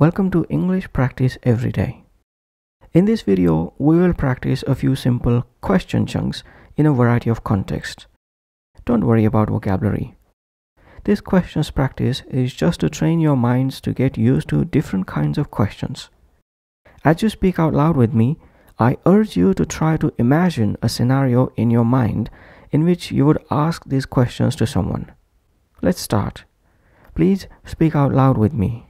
Welcome to English Practice Every Day. In this video, we will practice a few simple question chunks in a variety of contexts. Don't worry about vocabulary. This questions practice is just to train your minds to get used to different kinds of questions. As you speak out loud with me, I urge you to try to imagine a scenario in your mind in which you would ask these questions to someone. Let's start. Please speak out loud with me.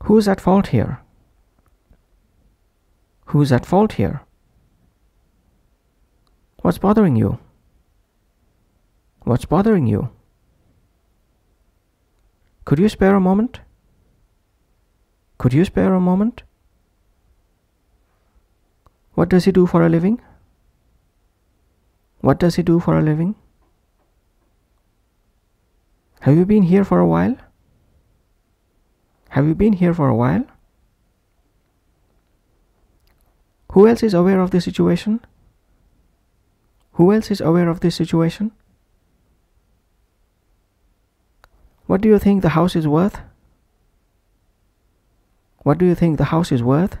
Who's at fault here? Who's at fault here? What's bothering you? What's bothering you? Could you spare a moment? Could you spare a moment? What does he do for a living? What does he do for a living? Have you been here for a while? Have you been here for a while? Who else is aware of this situation? Who else is aware of this situation? What do you think the house is worth? What do you think the house is worth?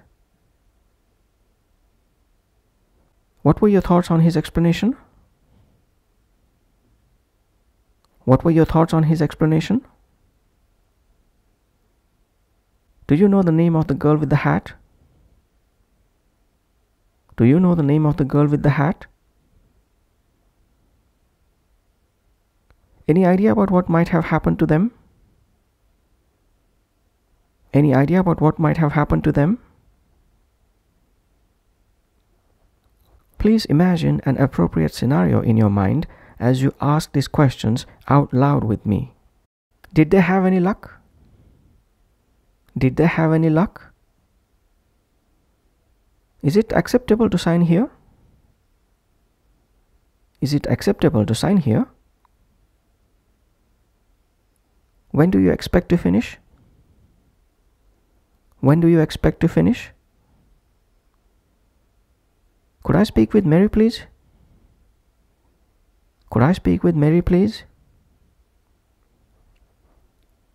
What were your thoughts on his explanation? What were your thoughts on his explanation? Do you know the name of the girl with the hat? Do you know the name of the girl with the hat? Any idea about what might have happened to them? Any idea about what might have happened to them? Please imagine an appropriate scenario in your mind as you ask these questions out loud with me. Did they have any luck? Did they have any luck? Is it acceptable to sign here? Is it acceptable to sign here? When do you expect to finish? When do you expect to finish? Could I speak with Mary, please? Could I speak with Mary, please?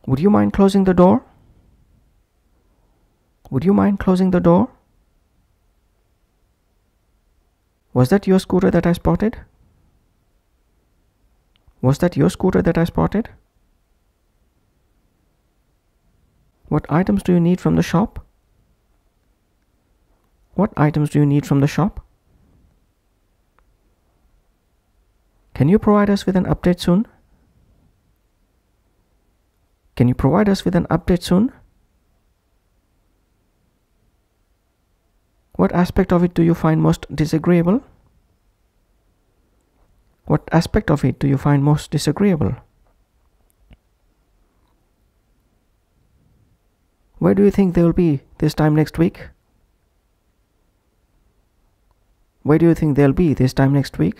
Would you mind closing the door? Would you mind closing the door? Was that your scooter that I spotted? Was that your scooter that I spotted? What items do you need from the shop? What items do you need from the shop? Can you provide us with an update soon? Can you provide us with an update soon? What aspect of it do you find most disagreeable? What aspect of it do you find most disagreeable? Where do you think they will be this time next week? Where do you think they'll be this time next week?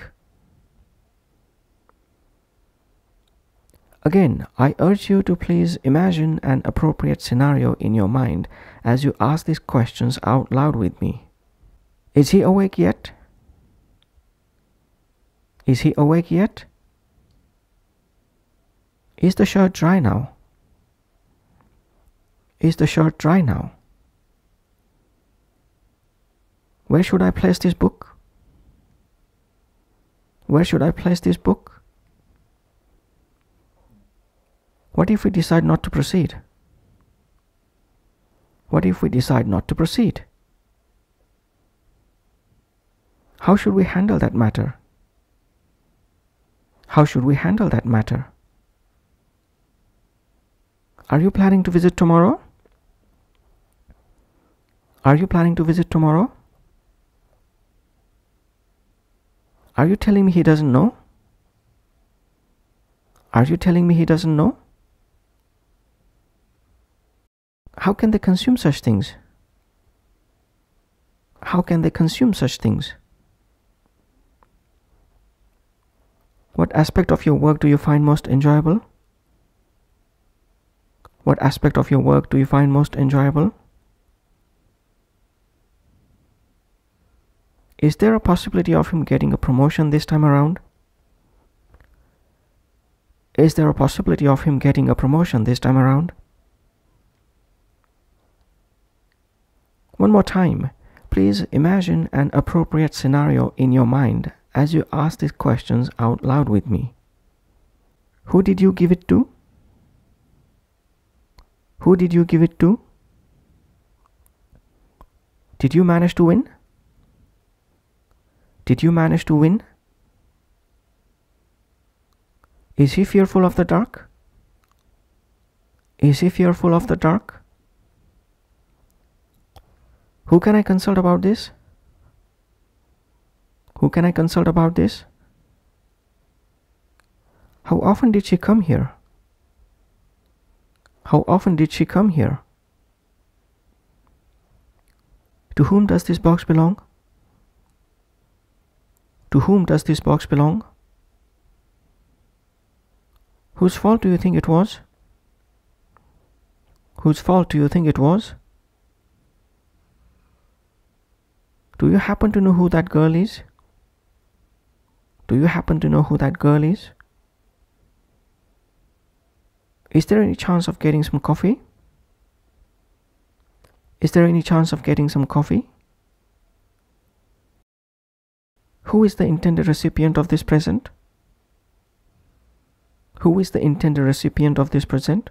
Again, I urge you to please imagine an appropriate scenario in your mind as you ask these questions out loud with me. Is he awake yet? Is he awake yet? Is the shirt dry now? Is the shirt dry now? Where should I place this book? Where should I place this book? What if we decide not to proceed? What if we decide not to proceed? How should we handle that matter? How should we handle that matter? Are you planning to visit tomorrow? Are you planning to visit tomorrow? Are you telling me he doesn't know? Are you telling me he doesn't know? How can they consume such things? How can they consume such things? What aspect of your work do you find most enjoyable? What aspect of your work do you find most enjoyable? Is there a possibility of him getting a promotion this time around? Is there a possibility of him getting a promotion this time around? One more time, please imagine an appropriate scenario in your mind as you ask these questions out loud with me. Who did you give it to? Who did you give it to? Did you manage to win? Did you manage to win? Is he fearful of the dark? Is he fearful of the dark? Who can I consult about this? Who can I consult about this? How often did she come here? How often did she come here? To whom does this box belong? To whom does this box belong? Whose fault do you think it was? Whose fault do you think it was? Do you happen to know who that girl is? Do you happen to know who that girl is? Is there any chance of getting some coffee? Is there any chance of getting some coffee? Who is the intended recipient of this present? Who is the intended recipient of this present?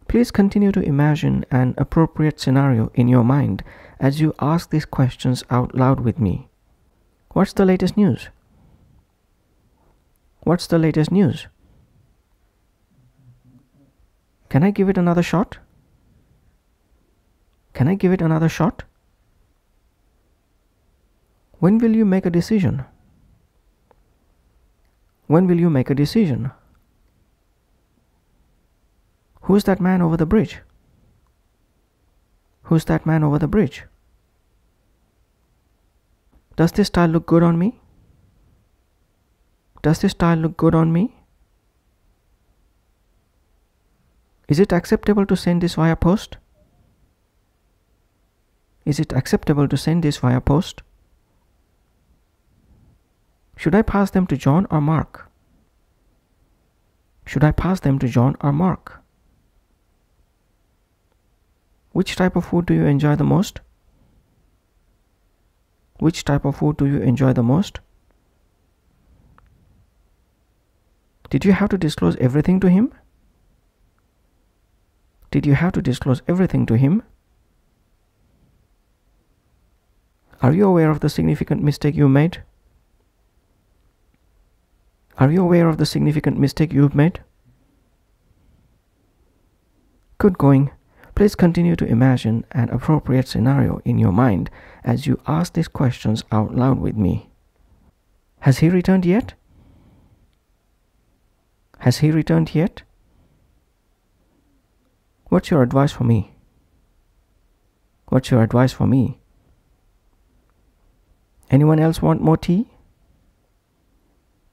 Please continue to imagine an appropriate scenario in your mind as you ask these questions out loud with me. What's the latest news? What's the latest news? Can I give it another shot? Can I give it another shot? When will you make a decision? When will you make a decision? Who's that man over the bridge? Who's that man over the bridge? Does this style look good on me? Does this style look good on me? Is it acceptable to send this via post? Is it acceptable to send this via post? Should I pass them to John or Mark? Should I pass them to John or Mark? Which type of food do you enjoy the most? Which type of food do you enjoy the most? Did you have to disclose everything to him? Did you have to disclose everything to him? Are you aware of the significant mistake you made? Are you aware of the significant mistake you've made? Good going. Please continue to imagine an appropriate scenario in your mind as you ask these questions out loud with me. Has he returned yet? Has he returned yet? What's your advice for me? What's your advice for me? Anyone else want more tea?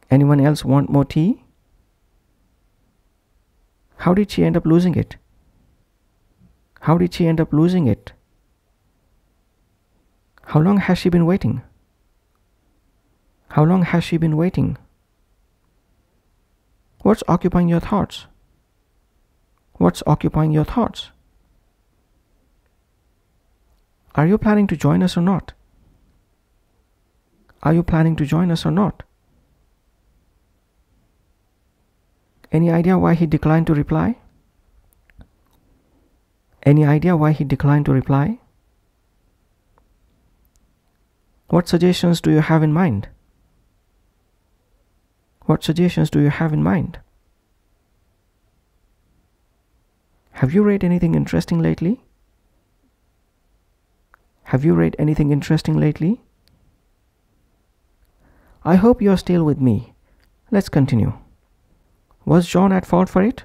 Anyone else want more tea? How did she end up losing it? How did she end up losing it? How long has she been waiting? How long has she been waiting? What's occupying your thoughts? What's occupying your thoughts? Are you planning to join us or not? Are you planning to join us or not? Any idea why he declined to reply? Any idea why he declined to reply? What suggestions do you have in mind? What suggestions do you have in mind? Have you read anything interesting lately? Have you read anything interesting lately? I hope you are still with me. Let's continue. Was John at fault for it?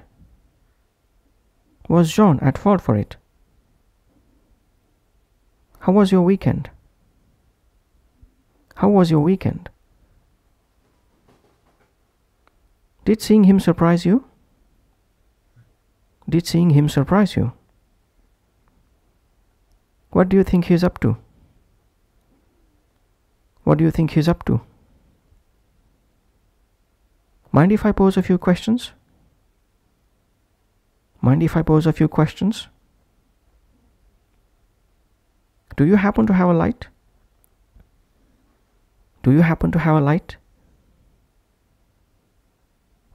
Was John at fault for it? How was your weekend? How was your weekend? Did seeing him surprise you? Did seeing him surprise you? What do you think he's up to? What do you think he's up to? Mind if I pose a few questions? Mind if I pose a few questions? Do you happen to have a light? Do you happen to have a light?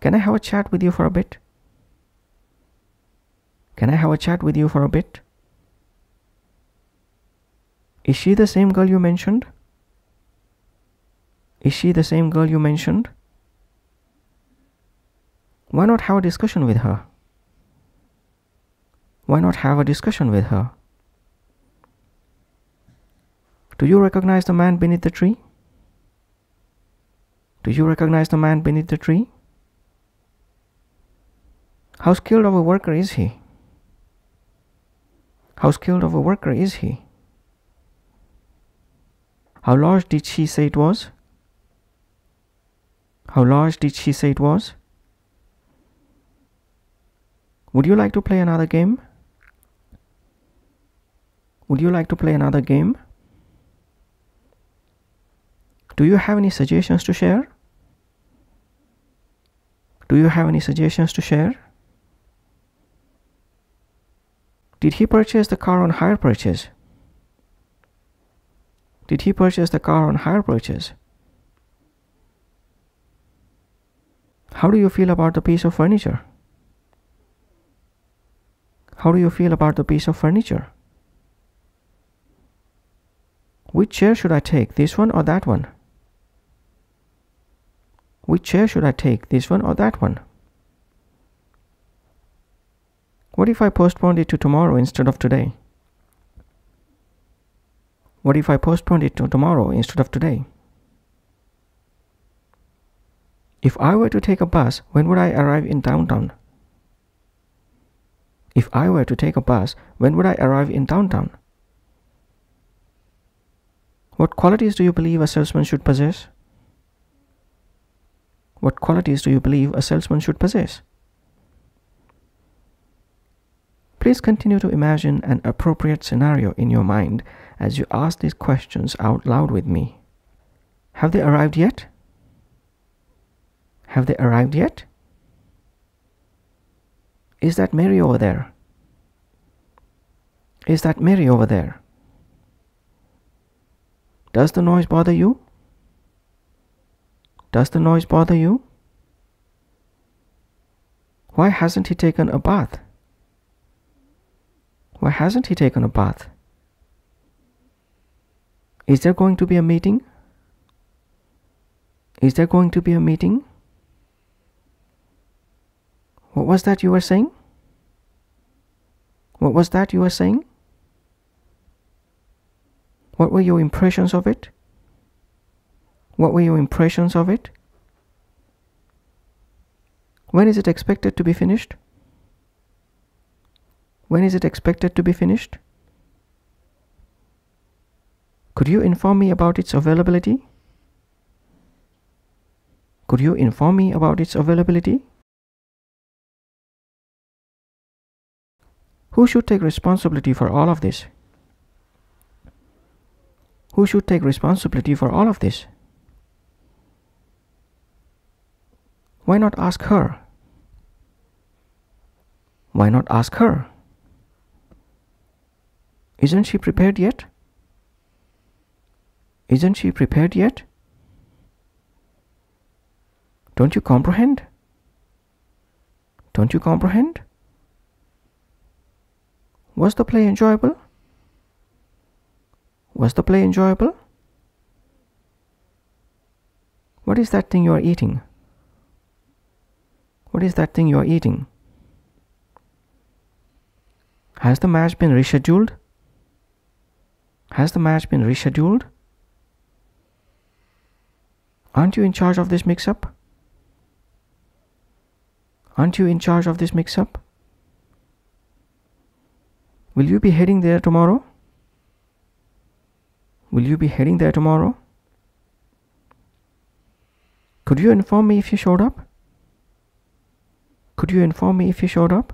Can I have a chat with you for a bit? Can I have a chat with you for a bit? Is she the same girl you mentioned? Is she the same girl you mentioned? Why not have a discussion with her? Why not have a discussion with her? Do you recognize the man beneath the tree? Do you recognize the man beneath the tree? How skilled of a worker is he? How skilled of a worker is he? How large did she say it was? How large did she say it was? Would you like to play another game? Would you like to play another game? Do you have any suggestions to share? Do you have any suggestions to share? Did he purchase the car on hire purchase? Did he purchase the car on hire purchase? How do you feel about the piece of furniture? How do you feel about the piece of furniture? Which chair should I take, this one or that one? Which chair should I take, this one or that one? What if I postponed it to tomorrow instead of today? What if I postponed it to tomorrow instead of today? If I were to take a bus, when would I arrive in downtown? If I were to take a bus, when would I arrive in downtown? What qualities do you believe a salesman should possess? What qualities do you believe a salesman should possess? Please continue to imagine an appropriate scenario in your mind as you ask these questions out loud with me. Have they arrived yet? Have they arrived yet? Is that Mary over there? Is that Mary over there? Does the noise bother you? Does the noise bother you? Why hasn't he taken a bath? Why hasn't he taken a bath? Is there going to be a meeting? Is there going to be a meeting? What was that you were saying? What was that you were saying? What were your impressions of it? What were your impressions of it? When is it expected to be finished? When is it expected to be finished? Could you inform me about its availability? Could you inform me about its availability? Who should take responsibility for all of this? Who should take responsibility for all of this? Why not ask her? Why not ask her? Isn't she prepared yet? Isn't she prepared yet? Don't you comprehend? Don't you comprehend? Was the play enjoyable? Was the play enjoyable? What is that thing you are eating? What is that thing you are eating? Has the match been rescheduled? Has the match been rescheduled? Aren't you in charge of this mix-up? Aren't you in charge of this mix-up? Will you be heading there tomorrow? Will you be heading there tomorrow? Could you inform me if you showed up? Could you inform me if you showed up?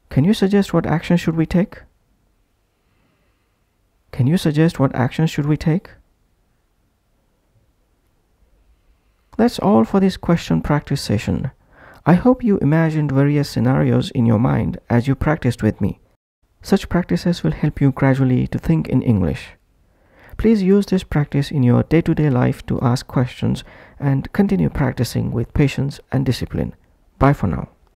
Can you suggest what action should we take? Can you suggest what action should we take? That's all for this question practice session. I hope you imagined various scenarios in your mind as you practiced with me. Such practices will help you gradually to think in English. Please use this practice in your day-to-day life to ask questions and continue practicing with patience and discipline. Bye for now.